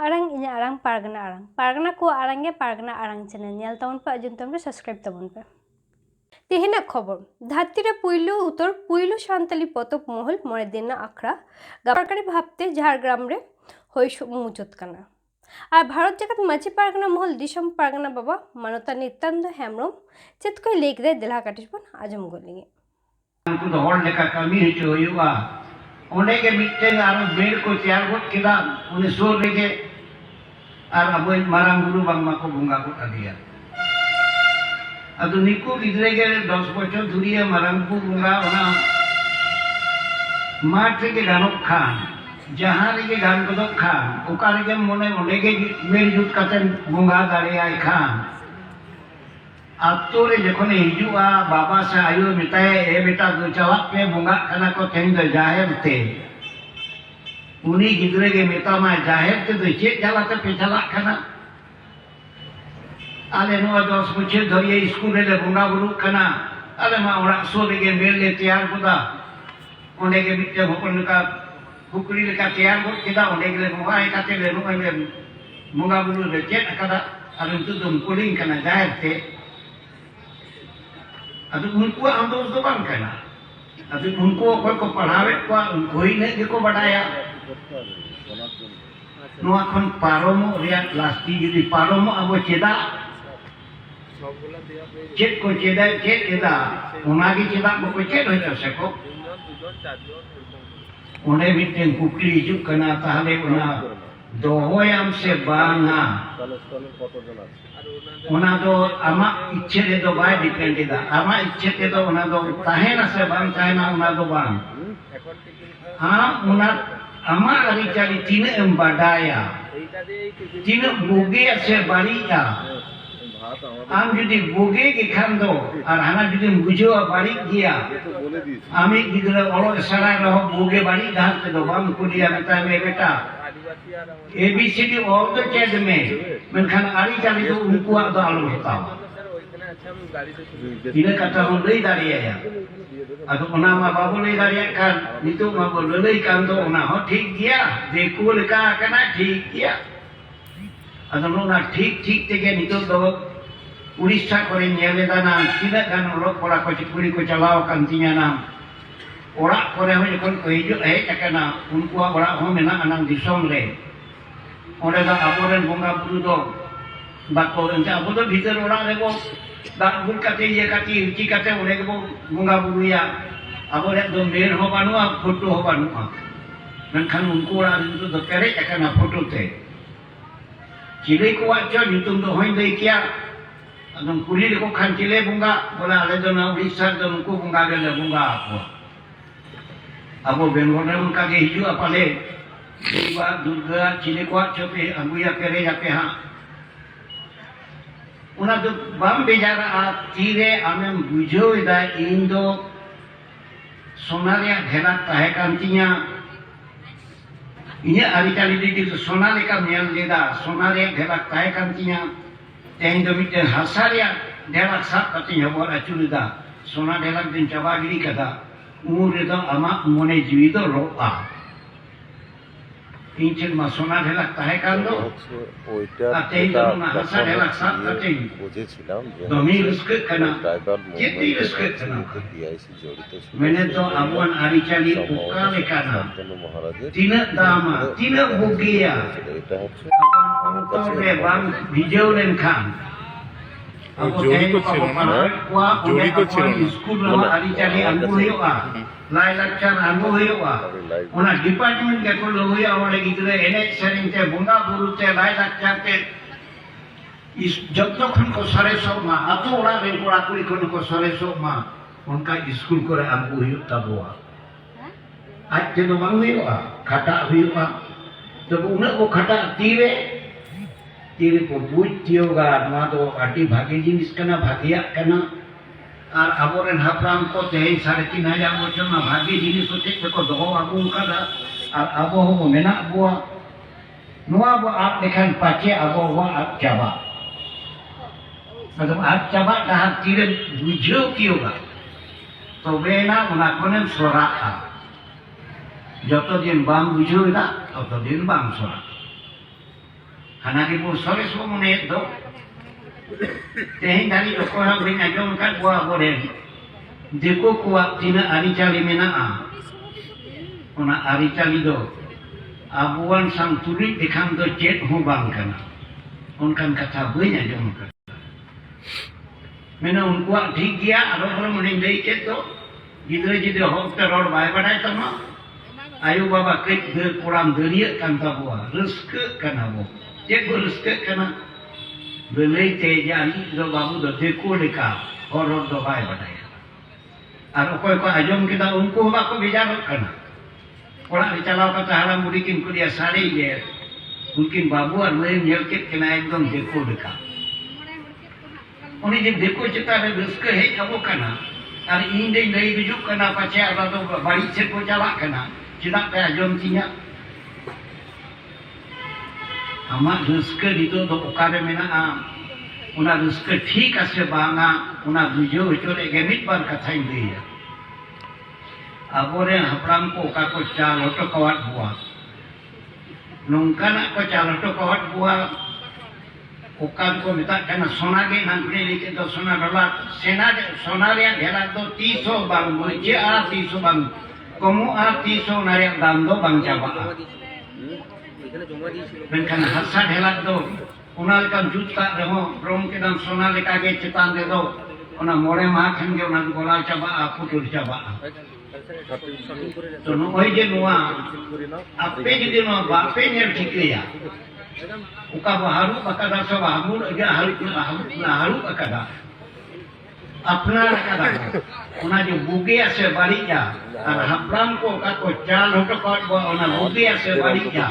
Arang inya arang pargana ko arange pargana arang channel nyel tabon pe ajun tabon subscribe tabon pe तेहना खबर धरती पुइलू उत्तर पुइलू सान्ताली पतक महल मरे दिन आखड़ा गारकारी भावते झाड़ग्राम रे मुचत काना और भारत जगत माझी पारगना महल दिसम पारगना बाबा मानवता नित्यानंद हेम्ब्रम चेत कोई लेख दे दिला काटिसबन आजम गोलिगे उनको तो हॉल लेका कमी हिचो हुआ उन्हें के मीटिंग आरो बेर को तैयार गोट किदा उन्हें सोर लेके और अब मारांग गुरु बांगमा को बुंगा को दिया अदु निको गिदरे के 10 बछर धुरिया मारांग को बुंगा ओना माठ के गानक खान जहां रे गान को खान ओकारे के मने ओने के मेल जुट काते बुंगा दाड़े आय खान आतो रे जखन हिजुआ बाबा से आयो मिताए ए बेटा दो चला पे बुंगा खाना को तेन दे जाहेर ते उनी गिदरे के मेता मा जाहेर ते दो चे चला ते पे चला खाना आले नो 10 बछर धरिए स्कूल रे बुंगा बुरु खाना आले मा ओरा सो रे मेल ले तैयार कोदा ओने के बिटे होपन का कुकड़ी लेका तैयार को किदा ओने के बुंगा ए काते ले नो ले बुंगा बुरु रे चे कदा आले तु दम कोलिंग खाना जाहेर ते अभी उनको आंदोलन तो बंद करना अभी उनको कोई को पढ़ावे को उनको ही नहीं देखो बढ़ाया नोआ खन पारोमो रिया लास्टी यदि पारोमो अब चेदा चेक को चेदा उनागी चेदा को चेक हो जाए सको उन्हें भी टें कुकली जुक करना ताहले उना दोहोयाम से बांगा उना दो आमा इच्छे दे दो बाय डिपेंड दा आमा इच्छे ते दो उना दो ताहेना से बांग ताहेना उना दो बांग हाँ उना आमा अरी चाली तीन एम बाडाया तीन बोगे से बारिया आम जुदी बोगे के खान दो और हाना जुदी बुझो बारी गया आमी गिदरा ओलो सरा रहो बोगे बारी धान ते दो बांग कुलिया बेटा में बेटा ABCD all the chat में मेंखान आरी चाली तो उनको आदो आलू होता इन्हें कथा हम ले दारिया या अतो उना मा बाबू ले दारिया kan itu मा बोल ले kan तो उना हो ठीक किया देखो लेका कना ठीक किया अतो उना ठीक तेगे नितो दो उड़ीसा करे नेले दाना किना kan लोग पड़ा को चिकुड़ी को चलाओ kan tinya nam orang Korea hanya kon kehidup cakana unku orang home na anang disom le ore da aboren bunga buru do bako enta abodo bhitor orang rebo da bul kate ye kati uci kate ore ko bunga buru ya abore do mer ho banua photo ho banua menkhan unku orang itu do kare cakana photo te chile ko acho nyutum do hoin dei kia adong kuli ko khan chile bunga bola ale do na urisa do unku bunga le bunga apa Abo bengoran uनका के हिजू अपले देवा दुर्गा चिले को चपे अंगुया करे जाके हां उना तो बम बेजारा आ तीरे आमें बुझो इदा इंदो सोनारिया घेरा ताहे कांतिया इने आरिचाली दी तो सोनाले का मेल लेदा सोनारिया घेरा ताहे कांतिया तें दो मिटे हसारिया घेरा सात कतिया बोरा चुलिदा सोना घेरा दिन चबागिरी कदा umur itu amak mone jiwi itu roa. Incin masona helak tahe kando. Ate itu nahasa helak sat ate. Domi ruske kana. Jadi ruske kana. Mene to abuan ari cali ukale kana. Tina dama, tina bugia. Abuan tore bang hijau dan kan. জড়িত ছিল না জড়িত ছিল না school না আরি চালি আঙ্গু হইবা লাই লাকচার আঙ্গু হইবা ওনা ডিপার্টমেন্ট কে কোন হইয়া ওরে গিদরে এনে সেরিং তে বুঙ্গা বুরুতে লাই লাকচার তে इस जब तक उनको सरे सब माँ अतो ओरा रे कोरा कुड़ी को सरे सब माँ उनका स्कूल करे आंगू हुई तब हुआ आज के तो मांग हुआ खटा हुआ जब उन्हें वो खटा तीरे tiri ko buj tioga nwa do adi bhagi jinis kana bhagiyak kana ar aboren hapram ko tehin 3,500 bocor na bhagi jinis otek ko doho agung kada ar abo ho menak bua nua bo ap dekhan pace abo wa ap jaba Madam ap jaba dah tiri bujau tioga to bena una konen soraka joto din bang bujau na to din bang soraka Hanaki pun sore semua menit tu. Tehin dari tu korang beri ajong kat buah boren. Deko kuat tina ari cali menaa. Ona ari cali do. Abuan sang turi dikam do jet hubang kana. Onkan kata beri ajong kat. Mena un kuat tigia aro orang menindai jet tu. Jidra hok teror bai badai tama. Ayu baba kek de kurang deria kan tabua. Reske kana bo. Cek berusket kena belai tejani do babu do deku leka horor do bai badai. Ar koi ajom kita unku ba ko bijar kana. Orang dicalau kata halam mudikin ku dia sari je. Mungkin babu ar lain nyelkit kena ekdom deku leka. Oni je deku cita de ruske he kamu kana. Ar inde dai bijuk kana pace ada do bari cek ko jala kana. Cidak ka ajom tinya amak rezeki itu do ukare menaa una rezeki ठीक ase banga una bujo chore gemit bar kathain dia abore hapram ko ka ko chalo to kawat bua nungkana ko chalo to kawat bua ukan ko mita kana sona ge nan pre like to sona dola sena sona re dhela to 300 bang muje a 300 bang komu a 300 nare dam do bang jaba Benkan hasan helak do, unal kan juta demo, rom kedam sona lekage cetan de do, ona more ma khan ge ona gola chaba aku tur chaba. To no oi je noa, ape je no bape nyer thikliya. Uka baharu bakada sa baharu ga haru bakada. Apna kada. Ona je buge ase bariya, ar hapram ko ka ko chal hoto ko ona buge ase bariya.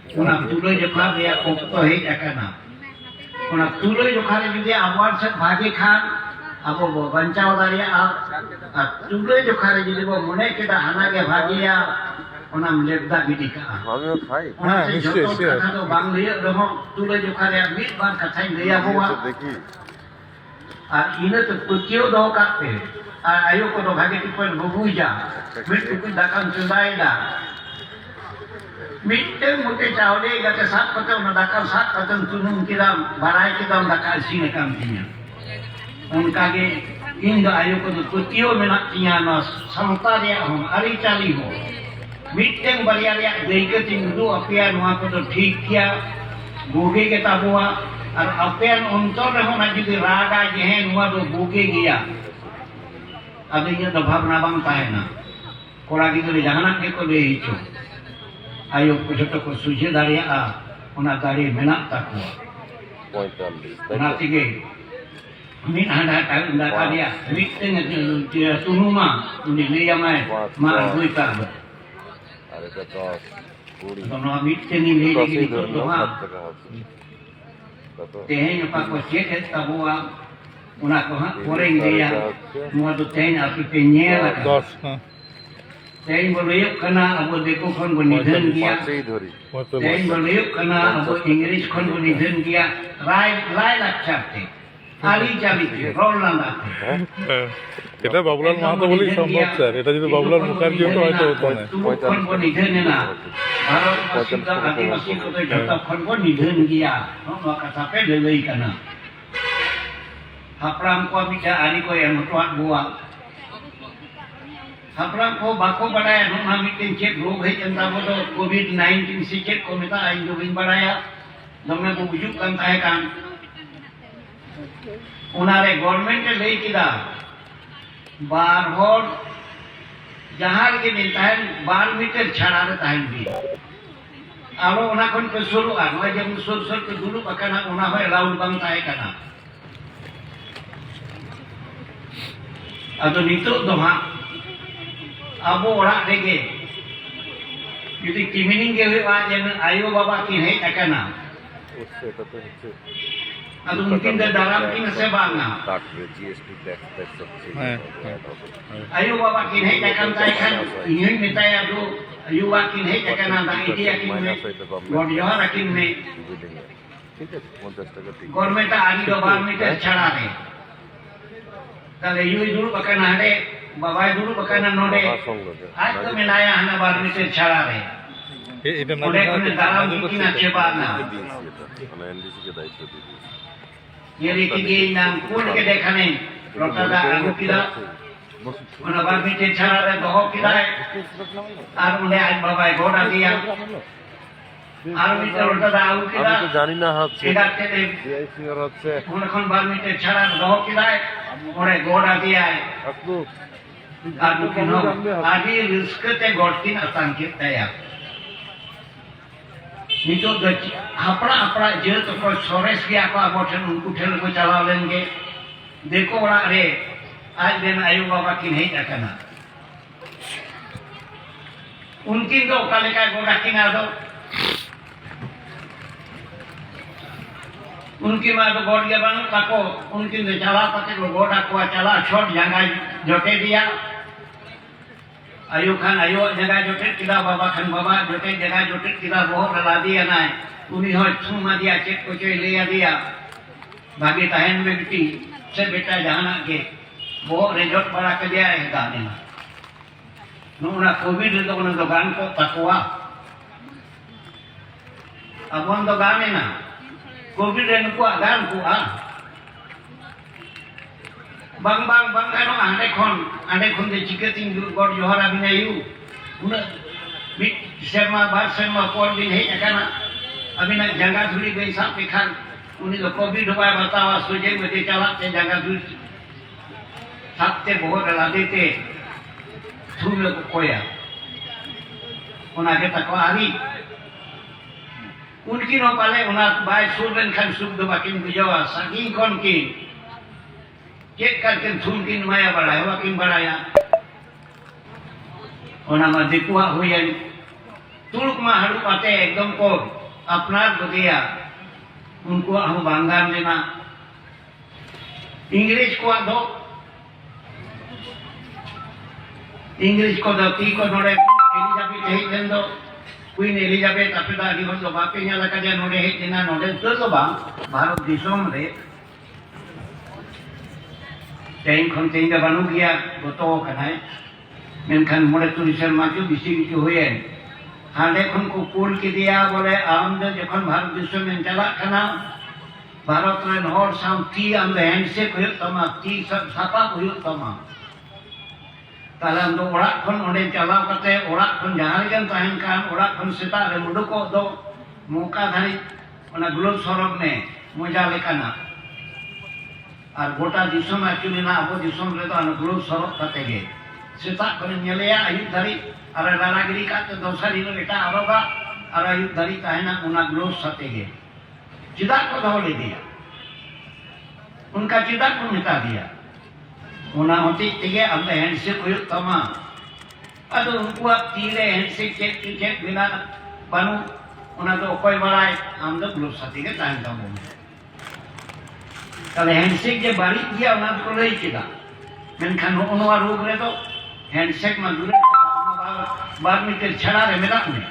Una tulo jokha dia kokto he jakana una tulo jokha re jodi abar set bhage khan abo bo bancao daria a tulo jokha re jodi bo mone keda hana ge bhagiya ona lebda bidika ame khai ha nishchoi katha do bang liya reho tulo jokha re mid bar kathai liya bowa ar ina to kutio do katte ayo ko do bhage tipon bobuja mit ku dakan chundai da Mitte mute chawle gate sat patau na dakal sat patau tunung kidam barai kidam dakal sine kam tinya unka ge inda ayo ko kutio menak tinya na samta dia hom ari chali ho mitte bariya ya deike tindu apia nuwa ko to thik kya boge ke tabua ar apian ontor re hona judi raga je nuwa do boge giya adinya to bhavna bang tahena kora gitu jahanak ke ko le hicho ayo ko joto ko suje daria a ona dari menak takwa 45 ona tige min handa ta unda kadia mitin dia tunuma uni liya mai ma duita are to ono mitin ni legi ko to ma tehnya pa ko chet tabua una ko ha koreng dia mo do tehnya api penyela Tein boleh kena abu deko kon bonidhan dia. Tein boleh kena abu Inggris kon bonidhan dia. Rai lakcharte. Ali jali roll landa. এটা বাবুলাল মাহাতো বলেই সম্ভব sir এটা যদি বাবুলাল মুখার্জি হতো হয়তো হতো না kon bonidhan na. Bharat masjid adivasi ko to jota kon bonidhan dia. No kata pe lelei kana. Hapram ko bija ari ko yang tuat buang. Hapram ko bako badaya no mitin cek rog hai janta bodo COVID-19 si cek ko mita ain do bin badaya dome ko bujuk kan tahe kan unare government e lei kida bar hor jahar ke mintahen 12 meter chhara tahen bi aro ona kon ko suru an wa jam sur ke dulu bakana ona hoy laun bang tahe kana ado nitu do ha Abo orang lagi, jadi kimining kewe wajan ayo bapa kini akana, করছে এটাতে হচ্ছে Ado mungkin ke dalam kini sebanga. কাটবে GST tax হচ্ছে হ্যাঁ, Ayo bapak kini akan taykan ingin minta ya do. Ayo bapak kini akan ada ide akin me. God johar akin me. ঠিক আছে 50 টাকা ঠিক Government agi do bar meter chada re. Kale yu dulu bakan ade, babai dulu bakan node. Aaj to menaya hana bar meter chada re. এটা না Udah kena dalam kini sebanga. মানে NDC কে দায়িত্ব দিয়ে দিয়েছে Jadi tinggi nang pun ke dekhane. Rota da anu kida. Ona bar meter chada re doho kida. Ar unde aaj babai goda dia. Ar meter rota da anu kida. আমি তো জানি না হচ্ছে Kida kede. DIC আর হচ্ছে Unakhon bar meter chada doho kida. Ore goda dia. আপনি Adu kino. Adi risk te godkin atangkit taya. Nito gaji apra je to ko sores ki apa aboten unku thel ko chala lenge deko ora re aaj den ayu baba kin hei akana unkin do kale ka goda kin ado unki ma do god ge bang tako unkin de chala pate ko goda ko chala shot janga jote dia Ayu kan ayu jaga jotet kita baba kan baba jotet jaga jotet kita boh reladi anai uni hoy cuma dia cek ko coy liya dia bagi tahen में बेटी से बेटा जाना के boh rejot bala ke dia gane nuna covid itu kono dogan ko takwa abon dogane na covid ren ko agan ko bang kano ande khon de chiketing god johar abinayu una bit serma bar serma por din hei akana abina janga thuli gai sa pekhan uni lo covid hoya batawa suje mete chala te janga thuli sabte bahut ladete thule ko koya ona ke takwa ari unki no pale ona bai surben khan subdo bakin bujawa saking kon ki cek kan thumkin maya badaya wakin badaya ona ma dikwa huyan tuluk ma haru pate ekdom ko apnar godiya unko hum bangan dena english ko do ti ko nore elizabeth hei dendo queen elizabeth apeda divon lo bape nya laka dia nore hei dena nore to ba bharat disom re Tein kon tein da banu gya goto kanai menkan mole tulisan maju bisi bisu huyen hande kon ko pul ki dia bole am da jokhon bharat disho men chala kana bharat ren hor sam ti am da handshake huyuk tama ti sapa huyuk tama talan do orak kon onde chala kate orak kon jahan gan tahen kan orak kon seta re muduko do muka dhari ona gloves sorok ne moja lekana আর গোটা Disham actually না আবো দিশম রে তো অনুগ্রহ সরব কাতে গে সেটা করে নেলেয়া আয়ুব ধরি আর রানাগিরি কাতে দোসারি নো এটা আরোগা আর আয়ুব ধরি তাহেনা অনুগ্রহ সাথে গে চিদা को ধরে दिया उनका चिदा को मिटा दिया उना होती तिगे अब हैंडशेक हुई तमा अदो उनको तीरे हैंडशेक चेक बिना बनू उना तो कोई बड़ा हम तो ग्लोव साथी के टाइम का बोल Kalau handshake je balik dia ona ko lei kita. Menkan ono rog re to handshake ma dure bar meter chhada re mera ne.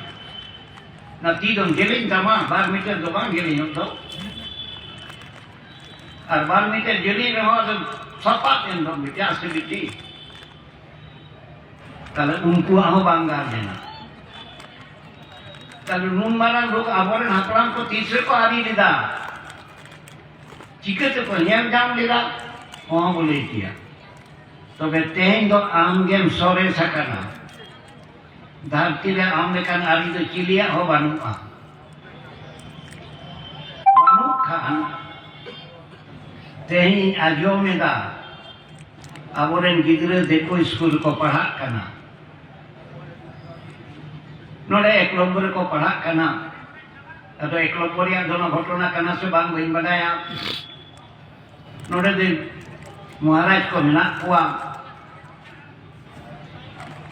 Na ti don gelin tama bar meter do bang gelin to. Ar bar meter gelin ho to sapat en do bitya se biti. Kalau unku aho banggar dena. Kalau nun marang rog aboren hapram ko tisre ko ari dida. चिकते को नियम जाम लेगा वहाँ बोले किया तो बेतें दो आम game सोरे सकना धरती रे आम लेकर आरी तो चिलिया हो बानु खान तेही आजो में दा aboren gidre deko स्कूल को पढ़ा करना नोड़े एक लोग को पढ़ा करना तो एक लोग बोरिया दोनों घटना करना से बांग बन बनाया नोड़े दिन महाराज को मिला हुआ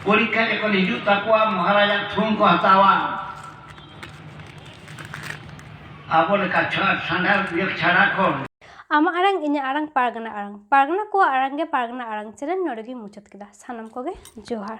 परीक्षा को हिजू तक महाराजा थूम को हटावा abo leka sandal biak cara kon Ama arang inya arang pargana ko arang ge pargana arang channel nodegi muchat kida sanam koge johar.